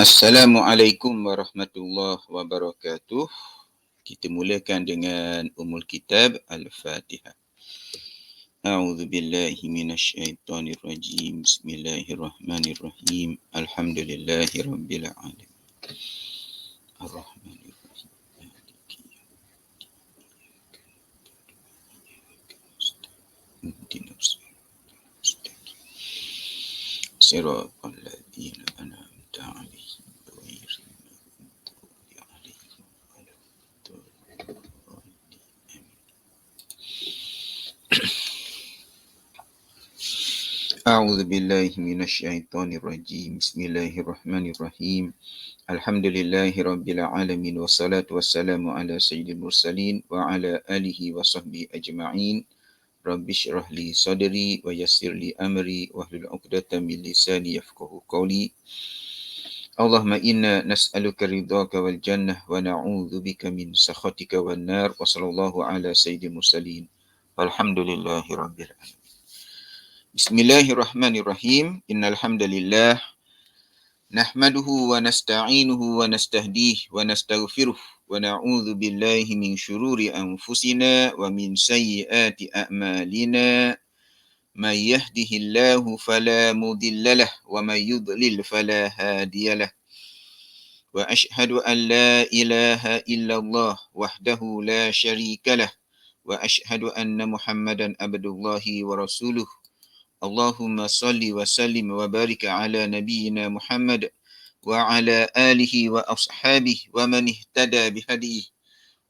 Assalamualaikum warahmatullahi wabarakatuh. Kita mulakan dengan Ummul Kitab Al-Fatihah. A'udzu billahi minasyaitonir rajim. Bismillahirrahmanirrahim. Alhamdulillahirabbil alamin. Arrahmanirrahim. Maliki yaumiddin. Ihdinas siratal ladzina an'amta 'alaihim ghairil maghdubi 'alaihim waladdallin. A'udzu billahi minasyaitonir rajim. Bismillahirrahmanirrahim. Alhamdulillahirabbil alamin wassalatu wassalamu ala sayyidil mursalin wa ala alihi wa sahbihi ajma'in. Rabbi syrah li sadri wa yassir li amri wahlul 'uqdatam min lisani yafqahu qawli. Allahumma inna nas'aluka ridhaka wal jannah wa na'udzubika min sakhatika wan nar. Wa sallallahu ala sayyidil mursalin. Walhamdulillahirabbil alamin. Bismillahirrahmanirrahim. Innal hamdalillah nahmaduhu wa nasta'inuhu wa nastahdihi wa nastaghfiruh wa na'udzu billahi min syururi anfusina wa min sayyiati a'malina. May yahdihillahu fala mudhillalah wa may yudlil fala hadiyalah. Wa asyhadu an la ilaha illallah wahdahu la syarikalah wa asyhadu anna Muhammadan abdullahi wa rasuluh. Allahumma salli wa sallim wa barik ala nabiyyina Muhammad wa ala alihi wa ashabihi wa man ihtada bihadihi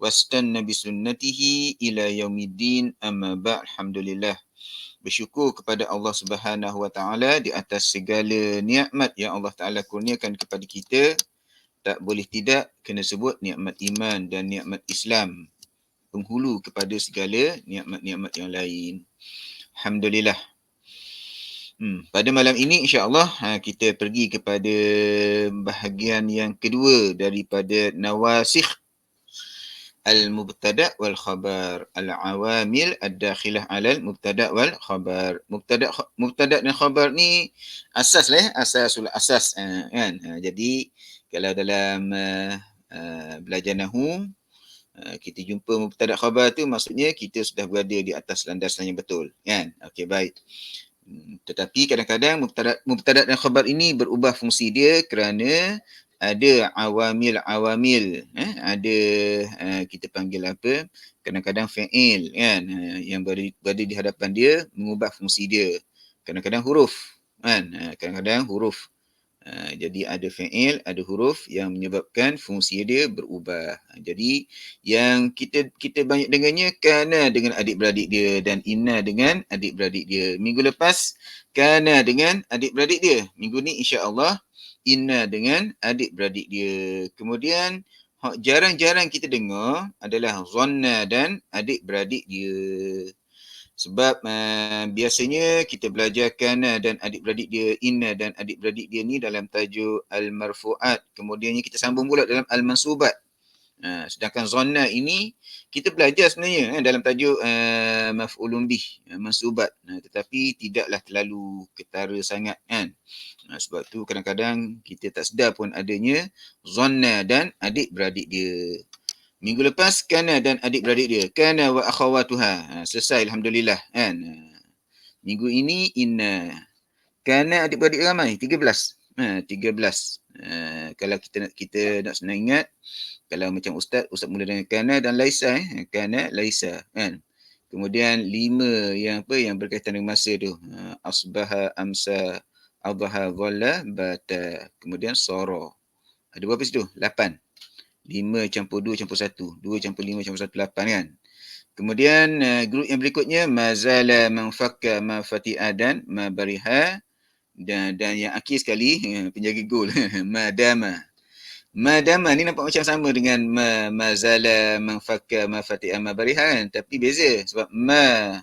wastanna bisunnatihi ila yaumiddin. Amma ba'd. Alhamdulillah. Bersyukur kepada Allah Subhanahu wa taala di atas segala nikmat yang Allah Taala kurniakan kepada kita. Tak boleh tidak kena sebut nikmat iman dan nikmat Islam, penghulu kepada segala nikmat-nikmat yang lain. Alhamdulillah. Pada malam ini insya-Allah kita pergi kepada bahagian yang kedua daripada nawasikh al-mubtada' wal khabar, al-awamil ad-dakhilah 'alal mubtada' wal khabar. Mubtada' dan khabar ni asaslah, asasul asas kan. Jadi kalau dalam belajar nahwu kita jumpa mubtada' khabar tu maksudnya kita sudah berada di atas landasan yang betul kan. Okey, baik. Tetapi kadang-kadang mubtada' dan khabar ini berubah fungsi dia kerana ada awamil, ada kita panggil apa, kadang-kadang fa'il kan, yang berada di hadapan dia mengubah fungsi dia. Kadang-kadang huruf kan, kadang-kadang huruf. Jadi ada fa'il, ada huruf yang menyebabkan fungsi dia berubah. Jadi yang kita banyak dengarnya kana dengan adik-beradik dia dan inna dengan adik-beradik dia. Minggu lepas kana dengan adik-beradik dia. Minggu ni insya-Allah inna dengan adik-beradik dia. Kemudian jarang-jarang kita dengar adalah zanna dan adik-beradik dia. Sebab biasanya kita belajar kana dan adik-beradik dia, inna dan adik-beradik dia ni dalam tajuk al-marfu'at. Kemudiannya kita sambung pula dalam al-mansubat. Sedangkan zanna ini kita belajar sebenarnya dalam tajuk maf'ulun bih, mansubat. Tetapi tidaklah terlalu ketara sangat kan. Sebab tu kadang-kadang kita tak sedar pun adanya zanna dan adik-beradik dia. Minggu lepas kana dan adik-beradik dia, kana wa akhawatuha. Selesai alhamdulillah kan. Minggu ini inna. Kana adik-beradik ramai 13. 13. Kalau kita nak senang ingat, kalau macam ustaz mula dengan kana dan laisa kana laisa kan. Kemudian 5 yang berkaitan dengan masa tu. Asbaha, amsa, adha, dhalla, bata. Kemudian sara. Ada berapa situ? 8. 5 campur 2 campur 1. 2 campur 5 campur 1, 8 kan. Kemudian grup yang berikutnya mazala, manfakka, mafati'a dan mabariha. Dan yang akhir sekali penjaga gol madama. Madama ni nampak macam sama dengan mazala, manfakka, mafati'a, mabariha kan. Tapi beza sebab ma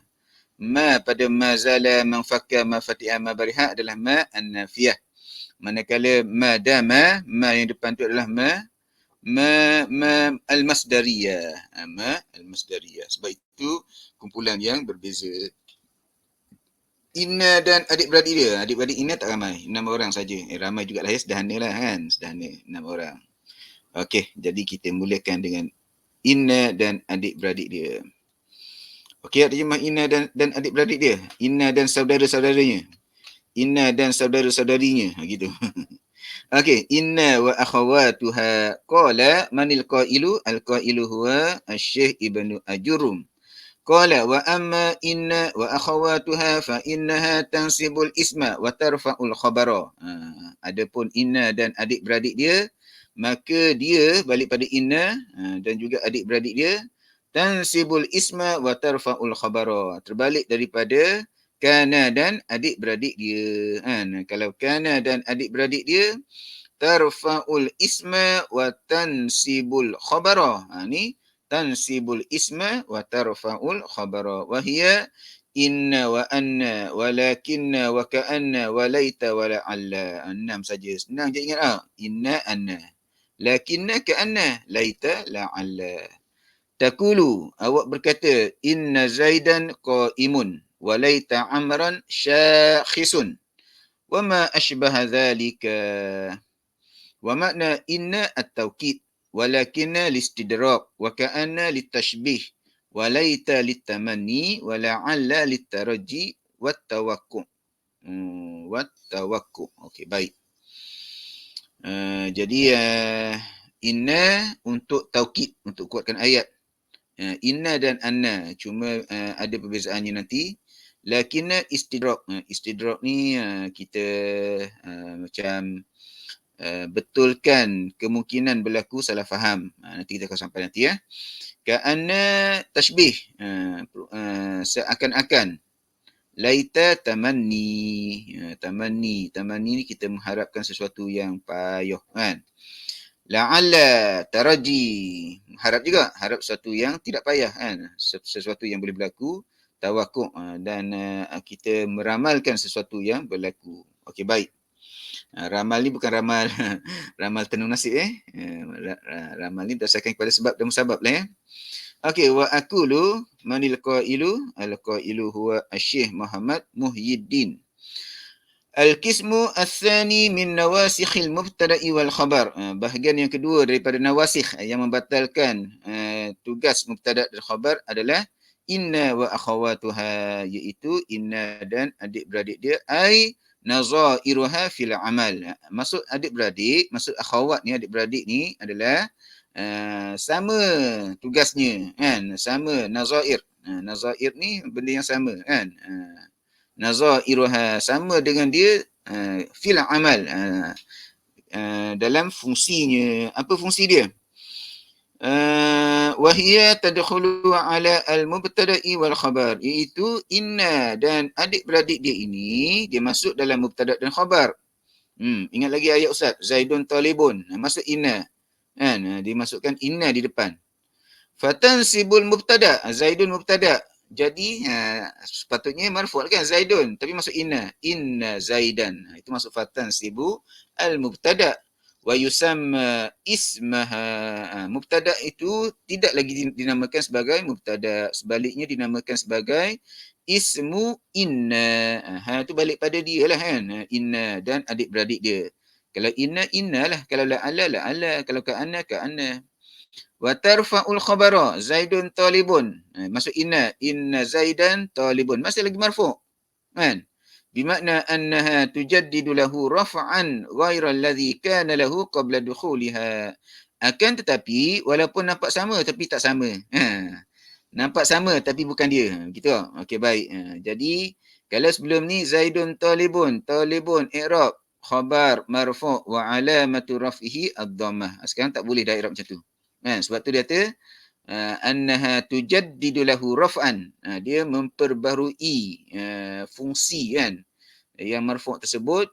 pada mazala, manfakka, mafati'a, mabariha adalah ma an-nafiyah. Manakala madama, ma yang depan tu adalah ma al-masdariyah. Ma al-masdariyah. Sebab itu kumpulan yang berbeza. Inna dan adik-beradik dia. Adik-beradik Inna tak ramai. 6 orang saja. Ramai jugalah ya. Sederhana lah kan. Sederhana. 6 orang. Okey. Jadi kita mulakan dengan Inna dan adik-beradik dia. Okey, terjemah Inna dan adik-beradik dia. Inna dan saudara-saudaranya. Inna dan saudara-saudarinya. Gitu. Okey. Inna wa akhawatuha qala manil qailu. Al-qailu huwa Syekh Ibnu Ajurum. Qala wa amma inna wa akhawatuha fa innaha tansibul isma wa tarfa'ul khabara. Adapun inna dan adik-beradik dia, maka dia balik pada inna dan juga adik-beradik dia tansibul isma wa tarfa'ul khabara. Terbalik daripada kana dan adik-beradik dia. Kalau kana dan adik-beradik dia tarfa'ul isma wa tansibul khabara. Ni tansibul isma wa tarfa'ul khabara. Wa hiya inna wa anna walakinna wa ka'anna wa laita wa la'alla. 6 saja. Senang je ingat Inna anna. Lakinna ka'anna laita la'alla. Takulu, awak berkata inna Zaidan qa'imun wa laita Amran syakhisun. Wa ma ashbaha dhalika. Wa makna inna at-tawkid walakinna listidrak wa ka'anna litashbih wa laita litamanni wa la'alla litarajji wattawakku. Wattawakku. Okey, baik. Jadi inna untuk taukid, untuk kuatkan ayat. Inna dan anna, cuma ada perbezaannya nanti. Lakinna istidrak. Istidrak ni kita macam betulkan kemungkinan berlaku salah faham. Nanti kita akan sampai nanti ya. Ka'anna tashbih. Seakan-akan. Laita tamanni. Tamanni ni kita mengharapkan sesuatu yang payah kan. La'alla taraji. Harap juga. Harap sesuatu yang tidak payah kan. Sesuatu yang boleh berlaku. Tawakuk. Dan kita meramalkan sesuatu yang berlaku. Okey, baik. Ramal ni bukan ramal ramal tenung nasib ramal ni berdasarkan kepada sebab dan musabab lah ya. Okey, wa aqulu manil qailu al-qailu huwa Syekh Muhammad Muhyiddin. Al-qismu ats-tsani min nawasikhil mubtada'i wal khabar. Bahagian yang kedua daripada nawasikh yang membatalkan tugas mubtada' dan khabar adalah inna wa akhawatuha, iaitu inna dan adik-beradik dia, ai nazairuha fil amal. Maksud adik-beradik, maksud akhawat ni, adik-beradik ni adalah sama tugasnya kan, sama nazair. Nazair ni benda yang sama kan. Nazairuha sama dengan dia fil amal, dalam fungsinya. Apa fungsi dia? Wahia tadkhulu ala al-mubtada'i wal khabar, iaitu inna dan adik-beradik dia ini dia masuk dalam mubtada' dan khabar. Ingat lagi ayat Ustaz, Zaidun talibun, masuk inna kan, dimasukkan inna di depan. Fatansibul mubtada', Zaidun mubtada', jadi sepatutnya marfu' kan Zaidun, tapi masuk inna Zaidan. Itu masuk fatansibu al-mubtada'. Wa yusamma ismaha. Mubtada' itu tidak lagi dinamakan sebagai mubtada', sebaliknya dinamakan sebagai ismu inna. Itu balik pada dia lah kan. Inna dan adik-beradik dia. Kalau inna lah. Kalau la'alla. Kalau ka'anna. Wa tarfa'ul khabara. Zaidun talibun. Masuk inna Zaidan talibun. Masih lagi marfu' kan. Bimakna annaha tujaddidu lahu raf'an ghaira alladhi kana lahu qabla dukhuliha. Akan tetapi walaupun nampak sama tapi tak sama. Nampak sama tapi bukan dia. Gitu. Okey, baik. Jadi kalau sebelum ni Zaidun talibun i'rab khabar marfu' wa alamatu raf'ihi ad-dhammah. Sekarang tak boleh dah i'rab macam tu. Sebab tu dia kata annaha tujaddidu lahu raf'an. Dia memperbarui fungsi kan yang marfu' tersebut,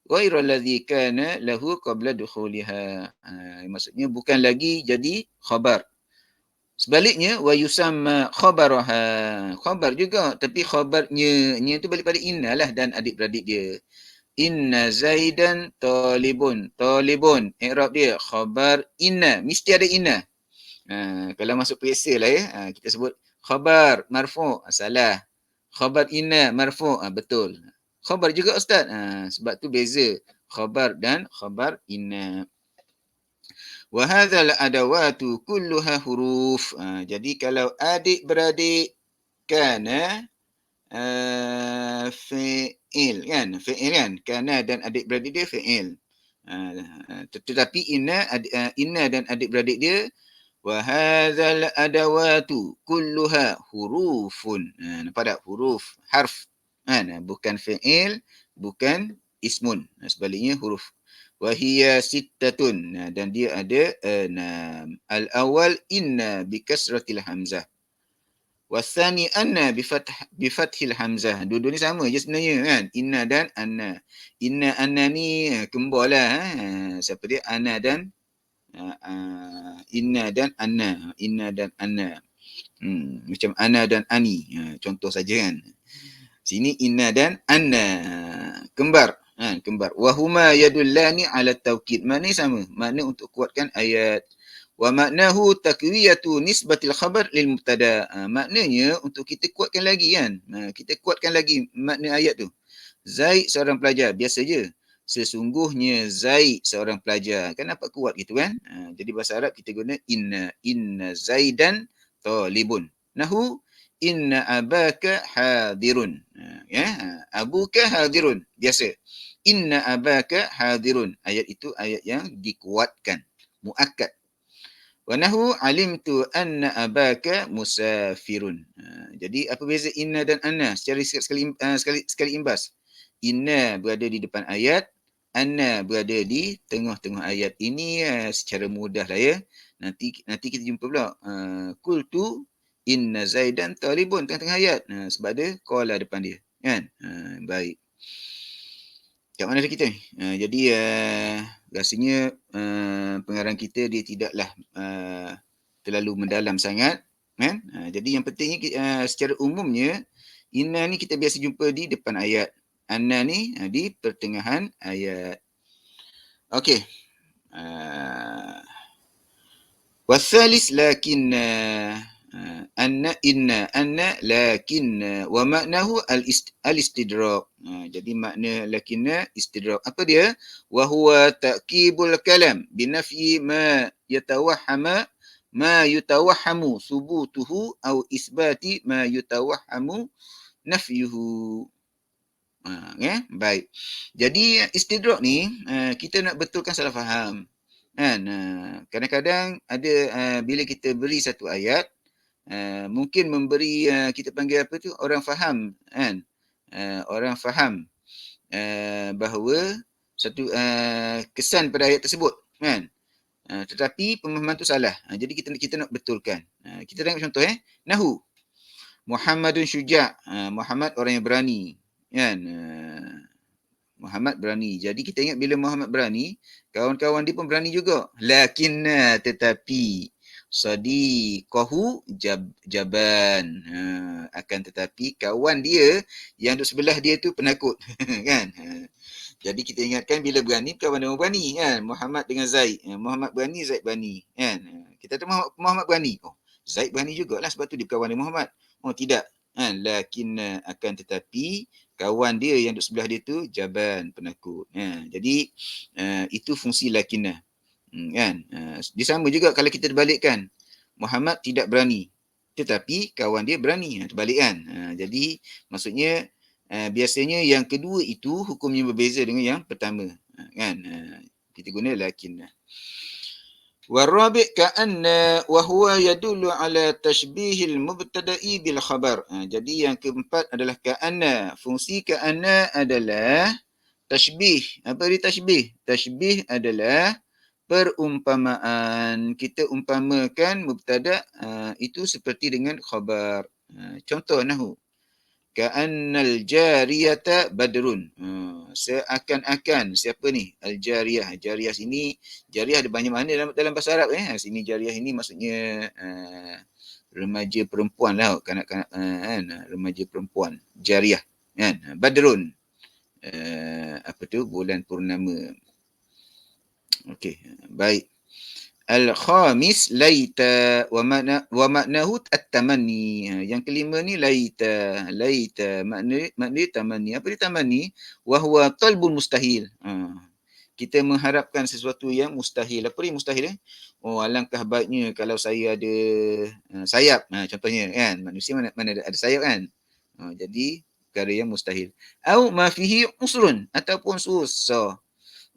ghairal ladzi kana lahu qabla dukhuliha. Maksudnya bukan lagi jadi khabar. Sebaliknya wa yusamma khabaraha. Khabar juga tapi khabarnya tu balik pada inna lah dan adik-beradik dia. Inna Zaidan talibun. I'rab dia khabar inna, mesti ada inna. Kalau masuk periksa lah ya, kita sebut khabar marfu', salah. Khabar inna marfu'. Betul. Khabar juga ustaz. Sebab tu beza khabar dan khabar inna. Wa hadzal adawatu kulluha huruf. Jadi kalau adik-beradik kana fi'il kan? Fi'il kan? Kana dan adik-beradik dia fi'il. Tetapi inna dan adik-beradik dia wa hadzal adawatu kulluha hurufun. Nampak tak? Huruf, harf. Bukan fi'il, bukan ismun. Sebaliknya huruf. Wa hiya sittatun. Dan dia ada 6. Al-awwal inna bi kasratil hamzah. Wasani anna bi fathil hamzah. Dua-dua ni sama je sebenarnya kan. Inna dan anna. Inna anna ni kembar lah. Siapa dia? Anna dan inna dan anna. Inna dan anna. Macam ana dan ani. Contoh saja kan. Sini inna dan anna. Kembar. Kembar. Wahuma yadullani ala tawkid. Maknanya sama. Makna untuk kuatkan ayat. Wa maknahu takwiyatu nisbatil khabar lil mubtada. Maknanya untuk kita kuatkan lagi kan. Kita kuatkan lagi makna ayat tu. Zaid seorang pelajar. Biasa je. Sesungguhnya Zaid seorang pelajar. Kan nampak kuat gitu kan. Jadi bahasa Arab kita guna inna. Inna Zaidan talibun. Nahu inna abaka hadirun. Abuka hadirun. Biasa. Inna abaka hadirun. Ayat itu ayat yang dikuatkan. Muakkad. Wa nahu alimtu anna abaka musafirun. Jadi apa beza inna dan anna secara sekali imbas? Inna berada di depan ayat, anna berada di tengah-tengah ayat. Ini secara mudah lah ya. Nanti kita jumpa pula. Qultu inna Zaidan talibun tengah-tengah ayat. Sebab ada qala depan dia. Kan? Baik. Kat mana kita ni? Jadi rasanya pengarang kita dia tidaklah terlalu mendalam sangat. Kan? Jadi yang pentingnya secara umumnya inna ni kita biasa jumpa di depan ayat. Anna ni di pertengahan ayat. Okey. Wasalis lakin anna inna anna lakin wa maknahu al-istidrak. Jadi makna lakinna istidrak. Apa dia? Wa huwa ta'kibul kalam binafyi ma yatawahhamu thubutuhu au isbati ma yatawahhamu nafyuhu. Baik. Jadi istidrak ni kita nak betulkan salah faham. Kan? Kadang-kadang ada bila kita beri satu ayat, mungkin memberi kita panggil apa tu, orang faham kan. Orang faham bahawa satu kesan pada ayat tersebut kan. Tetapi pemahaman tu salah. Jadi kita nak betulkan. Kita tengok contoh Nahu. Muhammadun syuja'. Muhammad orang yang berani. Kan? Muhammad berani. Jadi kita ingat bila Muhammad berani, kawan-kawan dia pun berani juga. Lakinna tetapi sadiqahu jaban. Akan tetapi kawan dia yang duduk sebelah dia tu penakut. Kan? Jadi kita ingatkan bila berani, kawan dia berani. Kan? Muhammad dengan Zaid. Muhammad berani, Zaid berani. Kan? Kita tahu Muhammad berani. Oh, Zaid berani jugalah sebab tu dia kawan dia Muhammad. Oh tidak. Lakinna akan tetapi kawan dia yang duduk sebelah dia tu jaban, penakut. Jadi itu fungsi lakinna. Kan? Dia sama juga kalau kita terbalikkan. Muhammad tidak berani tetapi kawan dia berani. Terbalik kan? Jadi maksudnya biasanya yang kedua itu hukumnya berbeza dengan yang pertama. Kan? Kita guna lakinna. Warabi' ka'anna wa huwa yadullu ala tashbihil mubtada'i bil khabar. Jadi yang keempat adalah ka'anna. Fungsi ka'anna adalah tashbih. Apa dia tashbih? Tashbih adalah perumpamaan. Kita umpamakan mubtada' itu seperti dengan khabar. Contoh nahu. Ka'annal jariyata badrun. Seakan-akan. Siapa ni? Al-jariyah. Jariyah sini, jariyah ada banyak makna dalam bahasa Arab. Sini jariyah ini maksudnya remaja perempuan lah. Kanak-kanak remaja perempuan. Jariyah. Kan? Badrun. Apa tu? Bulan purnama. Okey. Baik. Al-khamis laita wa maknahu at-tamanni. Yang kelima ni laita. Laita makna tamanni. Apa dia tamanni? Wa huwa talbul mustahil. Kita mengharapkan sesuatu yang mustahil. Apa dia mustahil? Oh, alangkah baiknya kalau saya ada sayap. Contohnya kan, manusia mana ada sayap kan? Jadi perkara yang mustahil. Au ma fihi usrun, ataupun susah.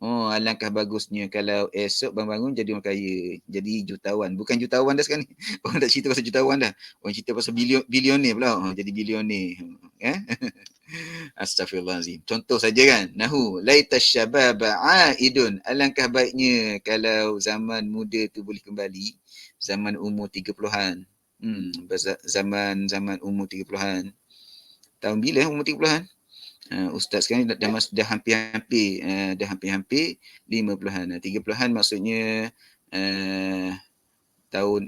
Oh, alangkah bagusnya kalau esok bangun-bangun jadi orang kaya, jadi jutawan. Bukan jutawan dah sekarang ni. Orang tak cerita pasal jutawan dah. Orang cerita pasal bilioner pula. Jadi bilioner. Ya? Astaghfirullahalazim. Contoh saja kan. Nahu laita syababa aidun. Alangkah baiknya kalau zaman muda tu boleh kembali. Zaman umur 30-an. Zaman umur 30-an. Tahun bila umur 30-an? Ustaz sekarang dah hampir-hampir 50-an. 30-an maksudnya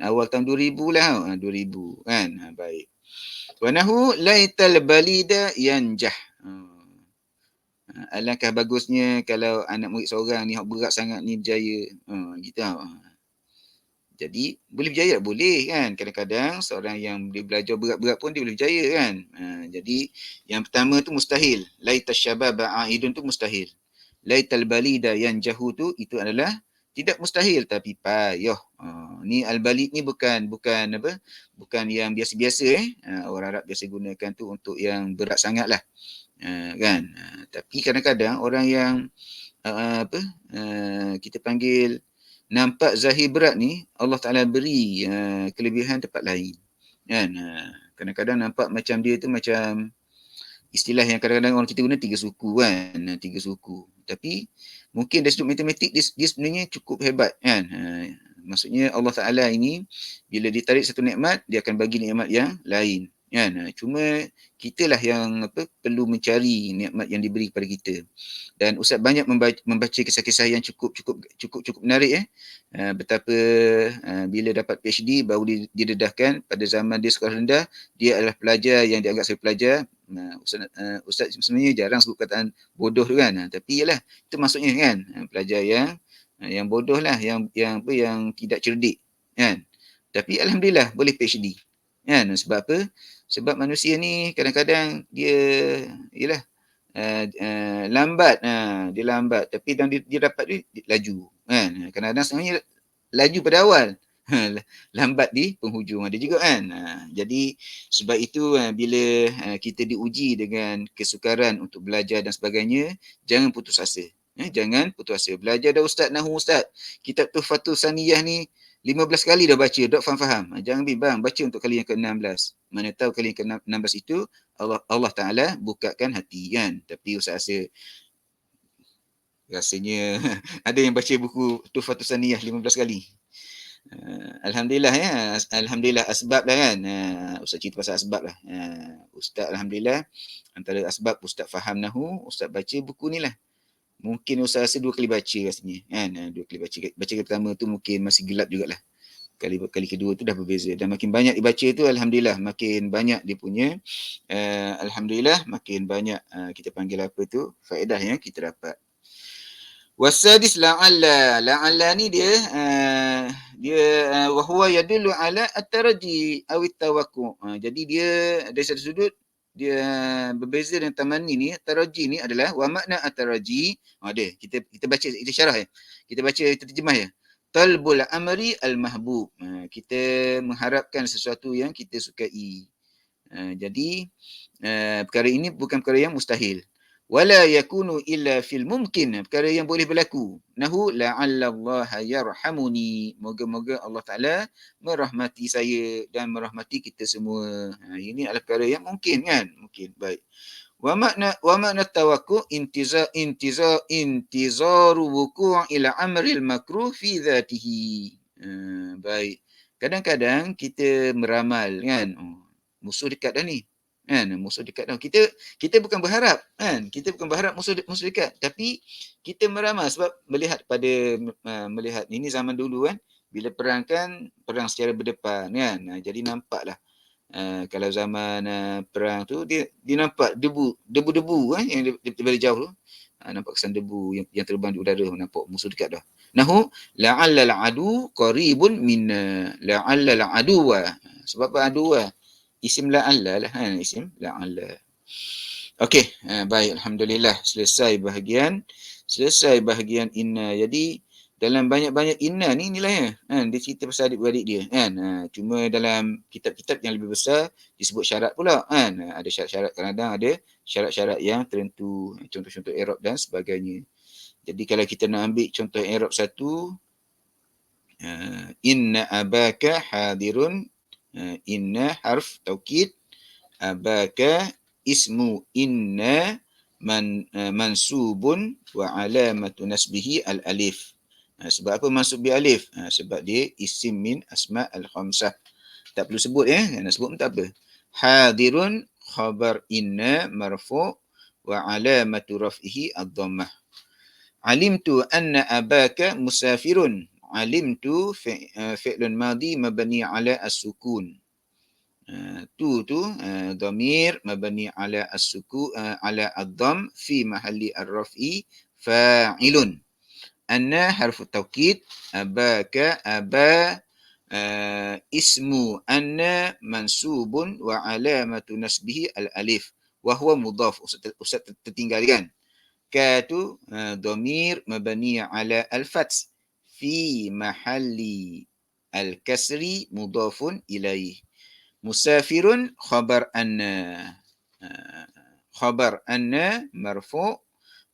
awal tahun 2000 lah. 2000 kan. Baik. Wa nahu laital balida yanjah. Alangkah bagusnya kalau anak murid seorang ni berat sangat ni berjaya. Gitu. Jadi boleh berjaya? Boleh kan. Kadang-kadang seorang yang boleh belajar berat-berat pun dia boleh berjaya kan. Jadi yang pertama tu mustahil. Laita syababa aidun tu mustahil. Laital balida yang jahu tu itu adalah tidak mustahil tapi payah. Ni al-balid ni bukan apa? Bukan yang biasa-biasa orang Arab biasa gunakan tu untuk yang berat sangat lah. Kan. Tapi kadang-kadang orang yang kita panggil nampak zahir berat ni, Allah Ta'ala beri kelebihan tempat lain. Kan? Kadang-kadang nampak macam dia tu macam istilah yang kadang-kadang orang kita guna 3 suku kan. 3 suku. Tapi mungkin dari sudut matematik dia sebenarnya cukup hebat kan. Maksudnya Allah Ta'ala ini bila ditarik satu nikmat, dia akan bagi nikmat yang lain. Kan? Cuma kitalah yang perlu mencari nikmat yang diberi kepada kita. Dan Ustaz banyak membaca kisah-kisah yang cukup menarik betapa bila dapat PhD baru didedahkan pada zaman dia sekolah rendah, dia adalah pelajar yang dianggap sebagai pelajar. Ustaz sebenarnya jarang sebut kataan bodoh tu kan, tapi ialah itu maksudnya kan, pelajar yang bodoh lah, yang tidak cerdik kan. Tapi alhamdulillah boleh PhD kan. Sebab apa? Sebab manusia ni kadang-kadang dia ialah lambat, dia lambat tapi dia dapat dia laju kan. Kadang-kadang sebenarnya laju pada awal, lambat di penghujung ada juga kan. Jadi sebab itu bila kita diuji dengan kesukaran untuk belajar dan sebagainya, jangan putus asa. Jangan putus asa. Belajar dah ustaz Nahu, ustaz kitab Tuhfatus Saniyah ni 15 kali dah baca, tak faham. Jangan bimbang, baca untuk kali yang ke-16. Mana tahu kali yang ke-16 itu Allah Ta'ala bukakan hati kan. Tapi ustaz rasanya ada yang baca buku Tuhfatus Saniyah 15 kali. Alhamdulillah ya. Alhamdulillah asbab lah kan. Ustaz cerita pasal asbab lah. Ustaz alhamdulillah antara asbab ustaz faham Nahu, ustaz baca buku ni lah. Mungkin ustaz rasa 2 kali baca rasanya kan. 2 kali baca. Baca kali pertama tu mungkin masih gelap jugalah. Kali kedua tu dah berbeza. Dan makin banyak dibaca tu alhamdulillah makin banyak dia punya alhamdulillah makin banyak kita panggil apa tu faedah yang kita dapat. Wasadis la'alla ni dia wa huwa yadullu ala at-taraji aw at-tawakkul. Jadi dia dari satu sudut dia berbeza dengan tamanni ni. Taraji ni adalah wa makna at-taraji. Kita baca, kita syarah ya. Kita baca, kita terjemah ya. Talbul amri al-mahbub. Kita mengharapkan sesuatu yang kita sukai. Jadi perkara ini bukan perkara yang mustahil. Wala yakunu illa fil mumkin. Perkara yang boleh berlaku. Nahu la'alla Allah yarhamuni. Moga-moga Allah Ta'ala merahmati saya dan merahmati kita semua. Ini adalah perkara yang mungkin kan? Mungkin. Baik. Wa makna tawakkul intizaru wuku' ila amril makruh fi dhatihi. Baik. Kadang-kadang kita meramal kan. Musuh dekat dah ni. Kan, musuh dekat dah. Kita bukan berharap kan. Kita bukan berharap musuh dekat, tapi kita meramal sebab melihat ini zaman dulu kan, bila perang kan perang secara berdepan kan. Jadi nampaklah Kalau zaman perang tu dia nampak debu-debu yang dari jauh tu. Nampak kesan debu yang terbang di udara, nampak musuh dekat dah. Nahu la'allal adu qaribun minna. La'allal aduwa. Sebab apa aduwa? Isim la'alla lah, isim la'alla. Okey, baik, alhamdulillah selesai bahagian inna. Jadi dalam banyak-banyak inna ni nilainya dia cerita pasal adik-beradik dia kan. Cuma dalam kitab-kitab yang lebih besar disebut syarat pula kan. Ada syarat-syarat, kadang-kadang ada syarat-syarat yang tertentu, contoh-contoh i'rab dan sebagainya. Jadi kalau kita nak ambil contoh i'rab satu, inna abaka hadirun, inna harf taukid, abaka ismu inna mansubun wa alamatu nasbihi al-alif. Sebab apa mansub bi alif? Sebab dia isim min asma al-khamsah. Tak perlu sebut nak sebut pun tak apa. Hadirun khabar inna marfu' wa alamatu raf'ihi ad-dhammah. Alimtu anna abaka musafirun. Alimtu fi'lun madhi mabni ala as-sukun. Tu dhamir mabni ala as-suku ala ad-dhamm fi mahalli ar-raf'i fa'ilun. Anna harfu taukid, abaka aba ismu anna mansubun wa alamatu nasbihi al-alif wa huwa mudhaf. Ustaz tertinggal kan? Ka tu dhamir mabni ala al-fath fi mahalli al-kasri mudhafun ilaih. Musafirun khabar anna. Khabar anna marfu'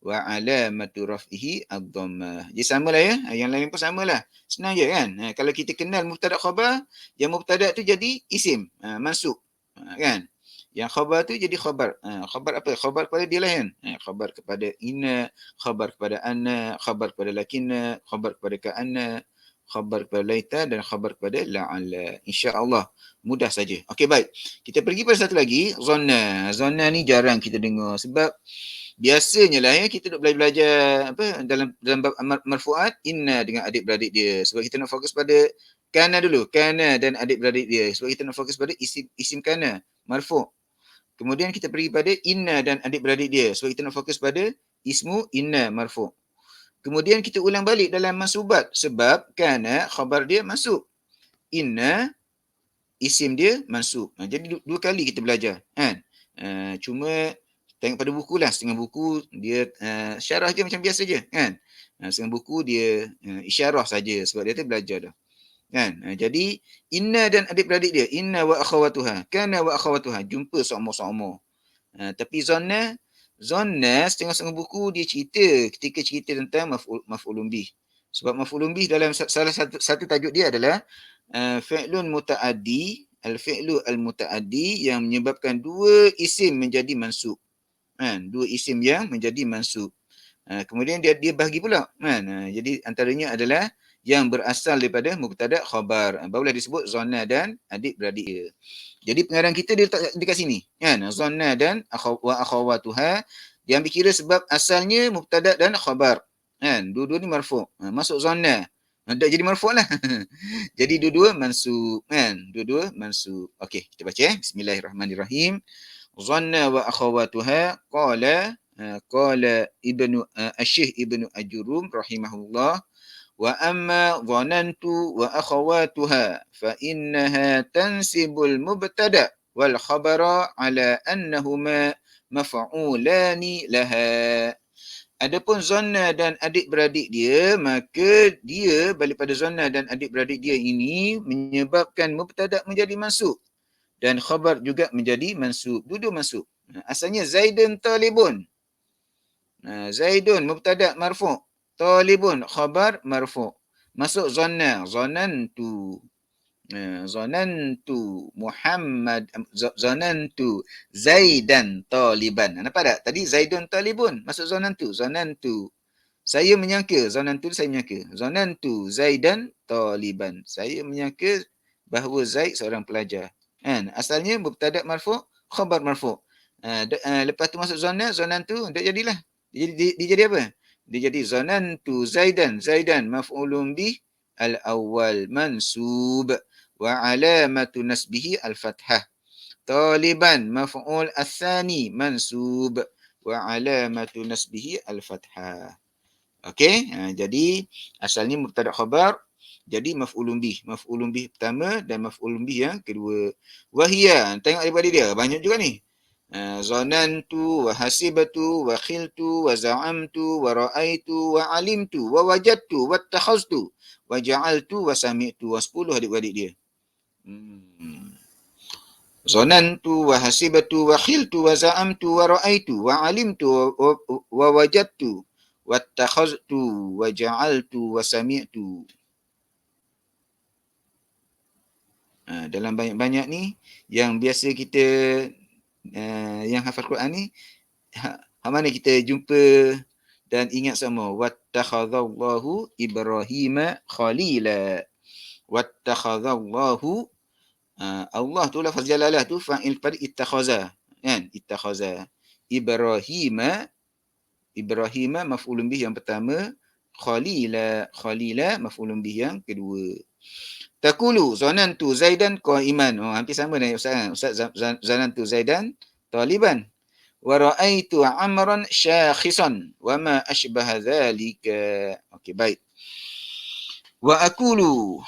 wa alamatu raf'ihi ad-dhammah. Jadi samalah ya. Yang lain pun samalah. Senang je kan. Kalau kita kenal mubtada khabar, yang mubtada tu jadi isim, mansub. Kan? Yang khabar tu jadi khabar. Khabar apa? Khabar kepada dia lah kan. Khabar kepada inna, khabar kepada anna, khabar kepada lakinna, khabar kepada ka'anna, khabar kepada laita dan khabar kepada la'alla. InsyaAllah mudah saja. Okey, baik. Kita pergi pada satu lagi, zonna. Zonna ni jarang kita dengar sebab biasanya lah ya kita duk belajar apa dalam bab marfuat inna dengan adik-beradik dia. Sebab kita nak fokus pada kana dulu, kana dan adik-beradik dia. Sebab kita nak fokus pada isim kana marfu'. Kemudian kita pergi pada inna dan adik-beradik dia. Sebab kita nak fokus pada ismu inna marfu'. Kemudian kita ulang balik dalam mansubat sebab kana khabar dia mansub. Inna isim dia mansub. Jadi dua kali kita belajar kan. Cuma tengok pada buku lah. Setengah buku dia syarah je macam biasa je kan. Setengah buku dia isyarah saja sebab dia tu belajar dah. Kan? Jadi inna dan adik-beradik dia, inna wa akhawatuha, kana wa akhawatuha, jumpa sama-sama. Tapi zonna setengah-setengah buku dia cerita ketika cerita tentang maf'ulun bih. Sebab maf'ulun bih dalam salah satu tajuk dia adalah fi'lun muta'addi, al-fi'lu al-muta'addi yang menyebabkan dua isim menjadi mansub. Kan? Dua isim yang menjadi mansub. Kemudian dia bahagi pula. Kan? Jadi antaranya adalah yang berasal daripada mubtada khabar. Barulah disebut zonna dan adik-beradik dia. Jadi pengarang kita dia letak dekat sini. Kan? Zonna dan wa akhawatuha. Dia ambil kira sebab asalnya mubtada dan khabar. Kan? Dua-dua ni marfu'. Masuk zonna. Dah jadi marfu' lah. Jadi dua-dua mansub. Kan? Dua-dua mansub. Okey, kita baca. Bismillahirrahmanirrahim. Zanna wa akhawatuha qala ibnu Asy-Syaikh Ibnu Ajurum rahimahullah wa amma dhanantu wa akhawatuha fa innaha tansibul mubtada wal khabara ala annahuma maf'ulani laha. Adapun zanna dan adik-beradik dia, maka dia balik pada zanna dan adik-beradik dia ini menyebabkan mubtada menjadi mansub dan khabar juga menjadi mansub. Dua-dua mansub. Asalnya Zaidun talibun. Zaidun mubtada marfu'. Talibun khabar marfu'. Masuk zanna. Zanantu. Zanantu Muhammad. Zanantu Zaidan taliban. Nampak tak? Tadi Zaidun talibun. Masuk zanantu. Zanantu. Saya menyangka. Zanantu saya menyangka. Zanantu Zaidan taliban. Saya menyangka bahawa Zaid seorang pelajar. Kan? Asalnya mubtada marfu', khabar marfu'. Lepas tu masuk zanantu, dia jadilah. Dia jadi apa? Dia jadi zanantu Zaidan maf'ulun bih al-awwal mansub wa alamatu nasbihi al-fathah. Taliban maf'ul ats-tsani mansub wa alamatu nasbihi al-fathah. Okey, jadi asalnya mubtada khabar, jadi maf'ulun bih. Maf'ulun bih pertama dan maf'ulun bih yang kedua. Wahia, tengok daripada dia, banyak juga ni. Zanantu wa hasibatu wa khiltu wa za'amtu wa ra'aitu wa alimtu wa wajadtu wa takhaztu wa ja'altu wa sami'tu wa 10 adik-adik dia. Zanantu wa hasibatu wa khiltu wa za'amtu wa ra'aitu wa alimtu wa wajadtu wattakhaztu wa ja'altu wa sami'tu. Dalam banyak-banyak ni yang biasa kita yang hafal Quran ni mana kita jumpa dan ingat sama wattakhadallahu Ibrahima khalila. Wattakhadallahu Allah tu lafaz jalalah tu fa'il pada ittakhaza, kan? Ittakhaza. Ibrahima maf'ulun bih yang pertama, khalila maf'ulun bih yang kedua. Taqulu zanantu Zaidan qa'iman. Hampir sama dengan Ustaz. Ustaz zanantu Zaidan taliban. Wa ra'aitu Amran syakhisan wa ma ashbaha dhalika. Okey, baik. Wa aqulu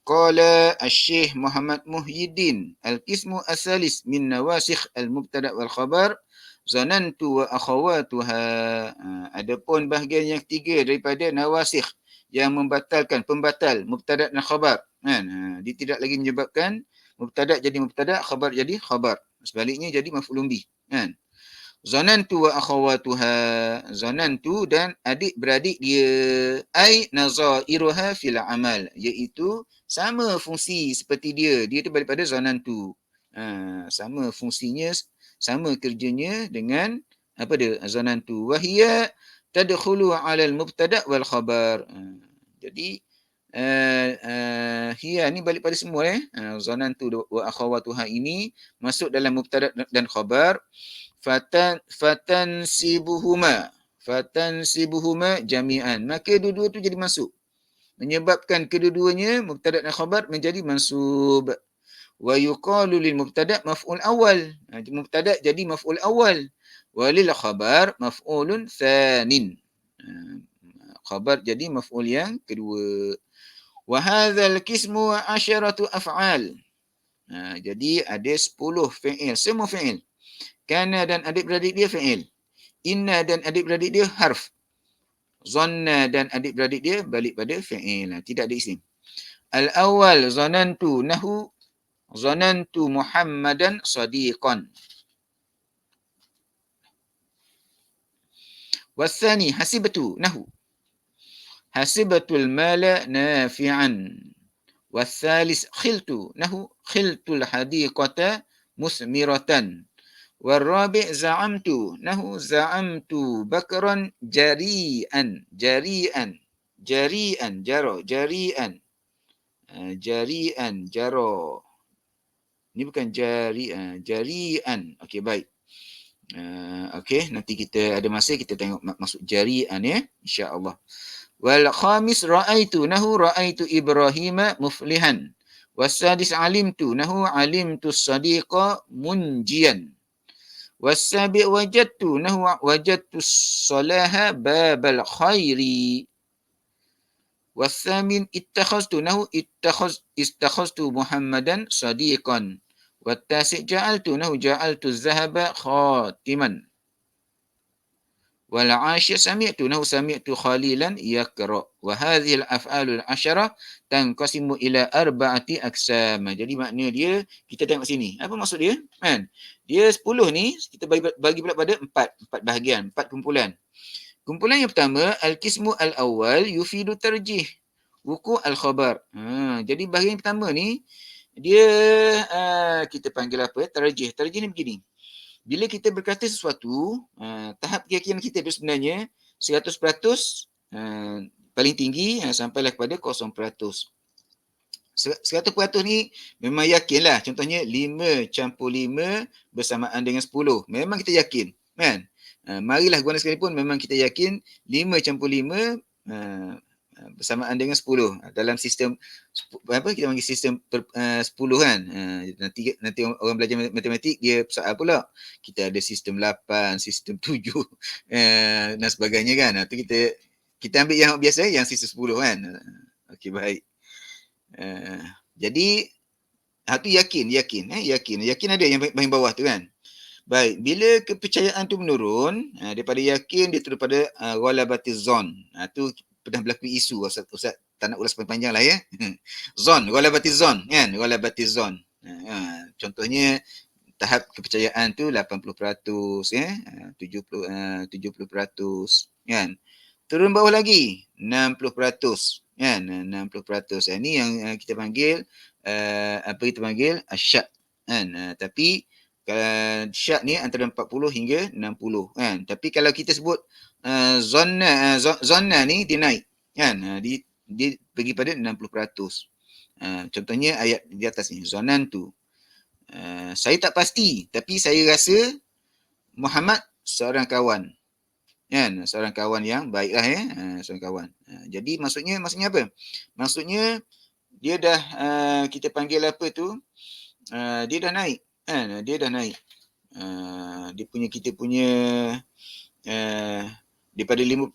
qala Asy-Syaikh Muhammad Muhyiddin al-qismu as-salis min nawasikh al-mubtada' wal khabar zanantu wa akhawatuha. Adapun bahagian yang ketiga daripada nawasikh yang membatalkan, pembatal mubtada' dan khabar, kan? Dia tidak lagi menyebabkan mubtada' jadi mubtada', khabar jadi khabar. Sebaliknya jadi maf'ulun bih, kan? Zanantu wa akhawatuha, zanantu dan adik-beradik dia, ai nazairuha fil amal, iaitu sama fungsi seperti dia. Dia tu balik pada zanantu. Sama fungsinya, sama kerjanya dengan apa dia? Zanantu. Wahia tadkhulu 'ala al-mubtada' wal khabar. Jadi hiya ni balik pada semua zanantu wa akhawatuha ini masuk dalam mubtada' dan khabar. Fatansibuhuma jami'an. Maka dua-dua tu jadi masuk. Menyebabkan kedua-duanya mubtada' dan khabar menjadi mansub. Wa yuqalu lil mubtada' maf'ul awal. Mubtada' jadi maf'ul awal. Wa lil khabar maf'ulun tsanin. Khabar jadi maf'ul yang kedua. Wa hadzal qismu 'asharatu af'al. Jadi ada 10 fi'il, semua fi'il. Kana dan adik-beradik dia fi'il. Inna dan adik-beradik dia harf. Zanna dan adik-beradik dia balik pada fi'il. Tidak ada isim. Al-awwal zanantu nahu. Zanantu Muhammadan sadiqan. Wasani hasibatu nahu. Hasibatul mala nafi'an. Wasalis khiltu nahu. Khiltul hadiqata musmiratan. Warabi' za'amtu nahu za'amtu bakran jari'an jaro jari'an jaro. Ni bukan jari'an. Okey, baik. Okey, nanti kita ada masa kita tengok maksud jari'an ya, insya-Allah. Wal khamis ra'aitu nahu ra'aitu Ibrahima muflihan. Wasadis alimtu nahu alimtu sadiqa munjian. Wasabi' wajadtu nahu wajadtu salaha babal khairi. Wasamin ittakhaztu nahu ittakhaztu Muhammadan sadiqan. Wattasi' ja'altu nahu ja'altu zahaba khatiman. Wal 'ashir sami'tu nahu sami'tu khalilan yaqra. Wa hadhihi al-af'alul 'asharah tanqasimu ila arba'ati aqsam. Jadi makna dia, kita tengok sini. Apa maksud dia? Kan? Dia 10 ni kita bagi pula pada 4 bahagian, 4 kumpulan. Kumpulan yang pertama, al-qismu al-awwal yufidu tarjih wuqu' al-khabar. Jadi bahagian pertama ni dia kita panggil apa? Tarjih. Tarjih ni begini. Bila kita berkata sesuatu, tahap keyakinan kita itu sebenarnya 100% paling tinggi sampailah kepada 0%. 100% ni memang yakinlah. Contohnya 5 campur 5 bersamaan dengan 10. Memang kita yakin, kan? Marilah guna sekalipun memang kita yakin 5 campur 5 bersamaan dengan 10. Dalam sistem apa kita panggil sistem 10 kan. Nanti orang belajar matematik dia soal pula. Kita ada sistem 8, sistem 7 dan sebagainya kan. Itu kita ambil yang biasa yang sistem 10 kan. Okey, baik. Jadi tu yakin ada yang bahagian bawah tu kan. Baik, bila kepercayaan tu menurun, daripada yakin dia terus pada ghalabatiz zon. Tu pernah berlaku isu Ustaz tak nak ulas panjang lah ya. Zon, ghalabatiz zon kan, ghalabatiz zon. Contohnya tahap kepercayaan tu 80% ya, 70% kan. Turun bawah lagi 60% kan, 60%. Ini yang kita panggil apa kita panggil syak kan. Tapi syak ni antara 40 hingga 60 kan. Tapi kalau kita sebut zonna ni dia naik kan. Dia pergi pada 60%. Contohnya ayat di atas ni, zonan tu. Saya tak pasti tapi saya rasa Muhammad seorang kawan. Kan, seorang kawan yang baiklah ya, seorang kawan. Jadi maksudnya apa? Maksudnya dia dah kita panggil apa tu? Dia dah naik kan, dia dah naik. Dia punya kita punya daripada 50%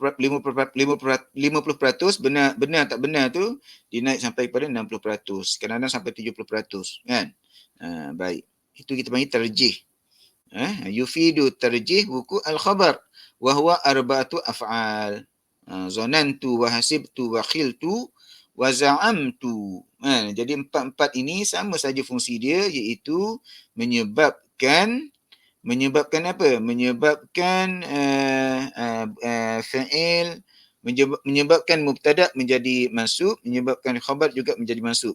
benar tak benar tu dia naik sampai pada 60%, kadang-kadang sampai 70% kan. Baik. Itu kita panggil tarjih. Yufidu tarjih wuku al-khabar wa huwa arba'atu af'al. Zanantu wa hasibtu wa khiltu wa za'amtu. Jadi empat-empat ini sama saja fungsi dia, iaitu menyebabkan apa? Menyebabkan fa'il, menyebabkan mubtada menjadi mansub, menyebabkan khabar juga menjadi mansub.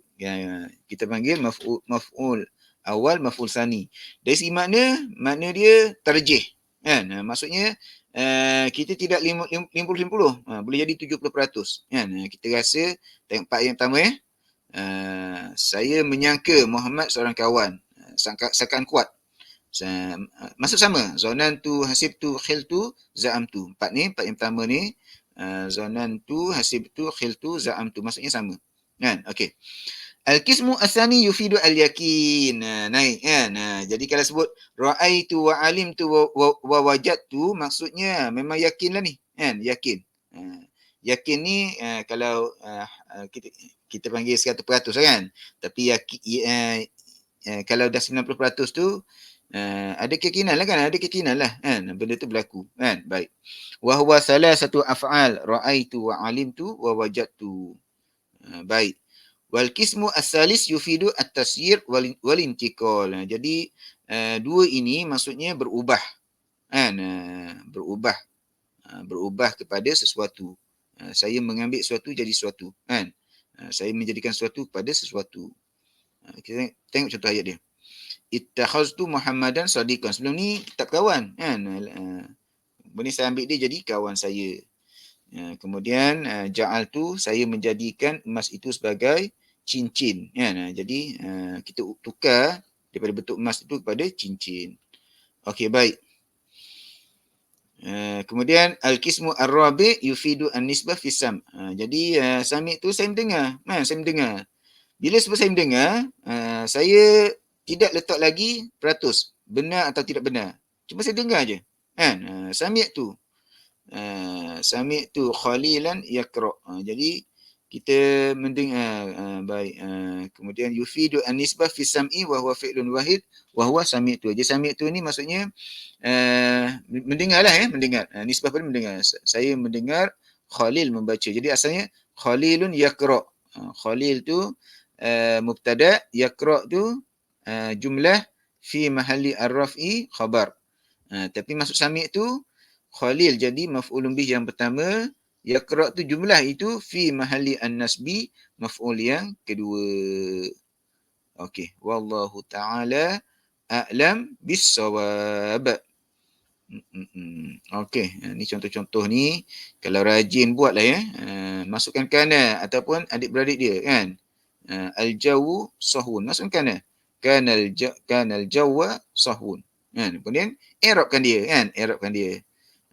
Kita panggil maf'ul awal, maf'ul sani. Dari segi makna dia tarjih kan. Maksudnya kita tidak 50-50, boleh jadi 70% kan. Kita rasa tengok part yang pertama saya menyangka Muhammad seorang kawan, sangkaan kuat. Maksud sama, zonantu, hasibtu, khiltu, za'amtu. Part yang pertama ni zonantu, hasibtu, khiltu, za'amtu, maksudnya sama kan. Okey. Al-qismu asani yufidu al-yakin. Naik kan. Jadi kalau sebut ra'aitu wa alimtu wa wajadtu, maksudnya memang yakinlah ni kan, yakin. Yakin ni kalau kita panggil 100% kan. Tapi kalau dah 90% tu ada keyakinan lah kan, benda tu berlaku kan. Baik. Wa huwa salasatu af'al, ra'aitu wa alimtu wa wajadtu. Baik. Wal qismu as-salis yufidu at-tasyir wal intiqal. Jadi dua ini maksudnya berubah kan, berubah kepada sesuatu. Saya mengambil sesuatu jadi sesuatu kan. Saya menjadikan sesuatu kepada sesuatu. Kita tengok contoh ayat dia. Ittakhaztu Muhammadan sadiqan. Sebelum ni tak kawan kan. Ini saya ambil dia jadi kawan saya. Kemudian ja'altu, saya menjadikan emas itu sebagai cincin kan. Jadi kita tukar daripada bentuk emas itu kepada cincin. Okey, baik. Kemudian al-qismu ar-rabi yufidu an-nisbah fi sam. Jadi sami' tu saya mendengar. Saya mendengar. Bila sebab saya mendengar, saya tidak letak lagi peratus benar atau tidak benar. Cuma saya dengar aje. Kan? Sami'tu. Sami'tu khalilan yaqra. Jadi kita mendengar baik. Kemudian yufidu an-nisbah fi sam'i wa huwa fi'lun wahid wa huwa sami'tu. Jadi sami'tu ni maksudnya mendengarlah mendengar. Nisbah pada mendengar. Saya mendengar Khalil membaca. Jadi asalnya Khalilun yaqra. Khalil tu mubtada, yaqra tu jumlah fi mahalli ar-raf'i khabar. Tapi maksud sami' tu Khalil jadi maf'ulun bih yang pertama, yaqra tu jumlah itu fi mahalli an-nasbi maf'ul yang kedua. Okey, wallahu taala a'lam bis-shawab. Okey, ni contoh-contoh ni kalau rajin buatlah ya. Masukkan kana ataupun adik-beradik dia kan. Al-jawu sahun, masukkan kana. Kanal jawwa sahun. Kemudian i'rabkan dia kan, i'rabkan dia.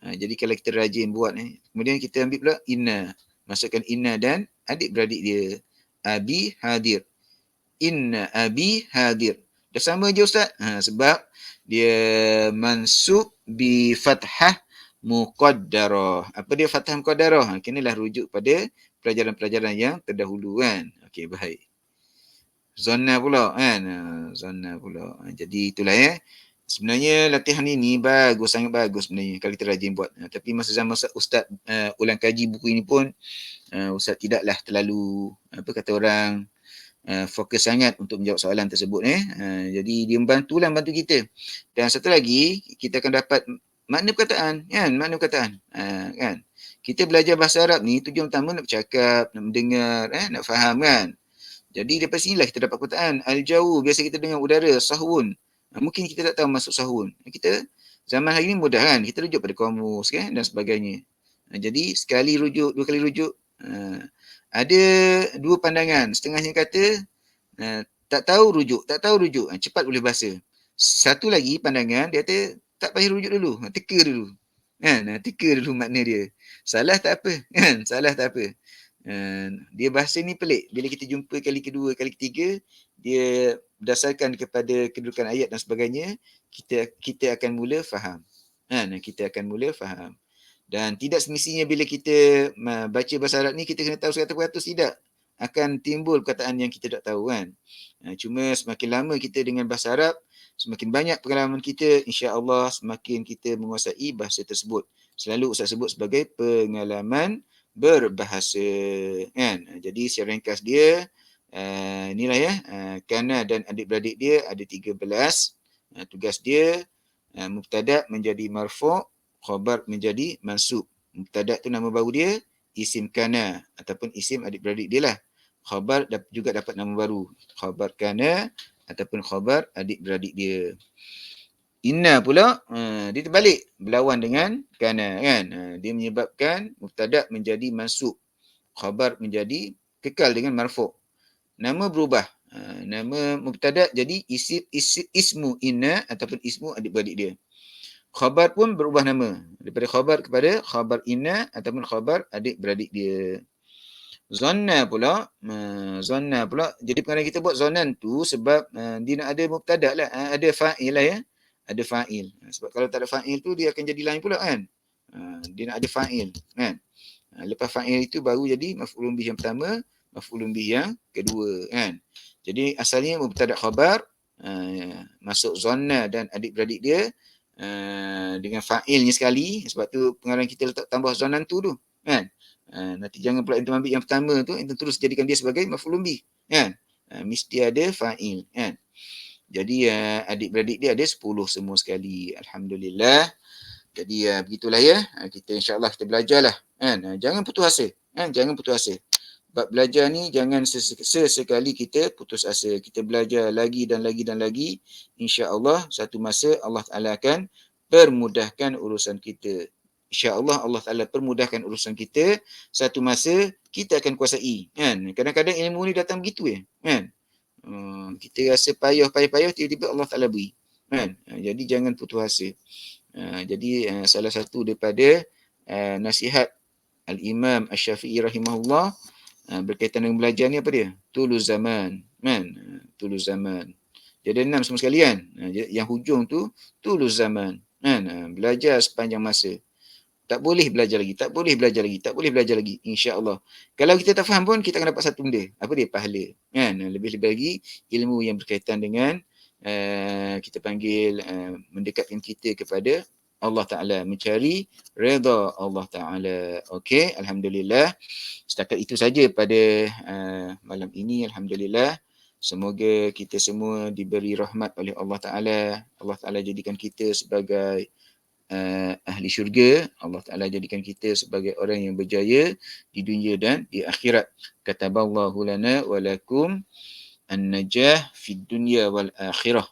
Jadi kalau kita rajin buat ni, kemudian kita ambil pula inna. Masukkan inna dan adik-beradik dia. Abi hadir. Inna abi hadir. Dah sama je Ustaz. Sebab dia mansub bi fathah muqaddarah. Apa dia fathah muqaddarah? Kenalah rujuk pada pelajaran-pelajaran yang terdahulu kan. Okey, baik. Zona pula kan. Zona pula. Jadi itulah ya. Sebenarnya latihan ini bagus, sangat bagus sebenarnya kalau kita rajin buat. Tapi masa zaman Ustaz ulang kaji buku ini pun Ustaz tidaklah terlalu apa kata orang fokus sangat untuk menjawab soalan tersebut jadi dia membantu kita. Dan satu lagi kita akan dapat makna perkataan kan, makna perkataan kan. Kita belajar bahasa Arab ni tujuan utama nak bercakap, nak mendengar, nak faham kan. Jadi daripada sinilah kita dapat perkataan al-jawu, biasa kita dengar udara, sahun. Mungkin kita tak tahu maksud sahun. Kita zaman hari ni mudah kan, kita rujuk pada kamus kan dan sebagainya. Jadi sekali rujuk, dua kali rujuk. Ada dua pandangan. Setengahnya kata tak tahu rujuk. Cepat boleh bahasa. Satu lagi pandangan, dia kata tak payah rujuk dulu. Teka dulu. Teka dulu makna dia. Salah tak apa. Salah tak apa. Dia bahasa ni pelik. Bila kita jumpa kali kedua, kali ketiga, dia berdasarkan kepada kedudukan ayat dan sebagainya, kita akan mula faham. Kita akan mula faham. Dan tidak semestinya bila kita baca bahasa Arab ni, kita kena tahu 100% tidak. Akan timbul perkataan yang kita tak tahu kan. Cuma semakin lama kita dengan bahasa Arab, semakin banyak pengalaman kita, insya-Allah semakin kita menguasai bahasa tersebut. Selalu Ustaz sebut sebagai pengalaman berbahasa kan. Jadi secara ringkas dia inilah ya, Kana dan adik-beradik dia ada 13. Tugas dia mubtada menjadi marfu', khabar menjadi mansub. Mubtada tu nama baru dia, isim Kana ataupun isim adik-beradik dia lah. Khabar juga dapat nama baru, khabar Kana ataupun khabar adik-beradik dia. Inna pula dia terbalik, berlawan dengan kana kan. Dia menyebabkan mubtada menjadi mansub, khabar menjadi kekal dengan marfu'. Nama berubah. Nama mubtada jadi ismu inna ataupun ismu adik-beradik dia. Khabar pun berubah nama daripada khabar kepada khabar inna ataupun khabar adik-beradik dia. Zanna pula jadi pengarang kita buat zanan tu sebab dia nak ada mubtada lah, ada fa'il lah ya. Ada fa'il. Sebab kalau tak ada fa'il tu dia akan jadi lain pula kan. Dia nak ada fa'il kan. Lepas fa'il itu baru jadi maf'ulun bih yang pertama, maf'ulun bih yang kedua kan. Jadi asalnya mubtada khabar masuk zanna dan adik-beradik dia dengan fa'ilnya sekali. Sebab tu pengarang kita letak tambah zanan tu kan. Nanti jangan pula ente ambil yang pertama tu, ente terus jadikan dia sebagai maf'ulun bih kan. Mesti ada fa'il kan. Jadi adik-beradik dia ada 10 semua sekali. Alhamdulillah. Jadi begitulah ya. Kita insya-Allah kita belajarlah kan. Jangan putus asa kan, jangan putus asa. Bab belajar ni jangan sesekali kita putus asa. Kita belajar lagi dan lagi dan lagi. Insya-Allah satu masa Allah Taala akan permudahkan urusan kita. InsyaAllah Allah Ta'ala permudahkan urusan kita. Satu masa kita akan kuasai kan. Kadang-kadang ilmu ni datang begitu kan. Kita rasa payah, tiba-tiba Allah Ta'ala beri kan. Jadi jangan putus asa. Jadi salah satu daripada nasihat Al-Imam Asy-Syafi'i rahimahullah berkaitan dengan belajar ni apa dia? Tuluz zaman kan. Tuluz zaman. Dia ada 6 semua sekali kan. Yang hujung tu tuluz zaman kan. Belajar sepanjang masa. Tak boleh belajar lagi. InsyaAllah. Kalau kita tak faham pun, kita akan dapat satu benda. Apa dia? Pahala. Kan? Lebih-lebih lagi, ilmu yang berkaitan dengan kita panggil mendekatkan kita kepada Allah Ta'ala. Mencari redha Allah Ta'ala. Okey, Alhamdulillah. Setakat itu saja pada malam ini. Alhamdulillah. Semoga kita semua diberi rahmat oleh Allah Ta'ala. Allah Ta'ala jadikan kita sebagai ahli syurga. Allah Ta'ala jadikan kita sebagai orang yang berjaya di dunia dan di akhirat. Kataballahu lana wa lakum an-najah fid dunya wal akhirah.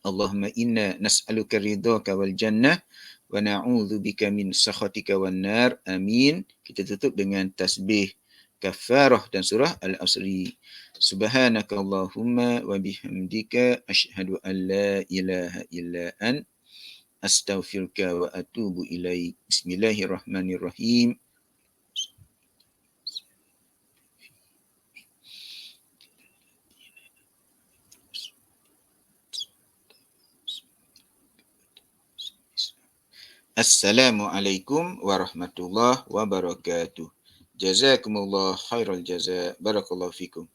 Allahumma inna nas'aluka ridhaka wal jannah wa na'udzu bika min sakhatika wan nar. Amin. Kita tutup dengan tasbih kafarah dan surah Al-Asri. Subhanakallahumma wa bihamdika asyhadu an la ilaha illa anta astaghfiruka wa atubu ilaik. Bismillahirrahmanirrahim. Assalamualaikum warahmatullahi wabarakatuh. Jazakumullah khairal jaza. Barakallahu fikum.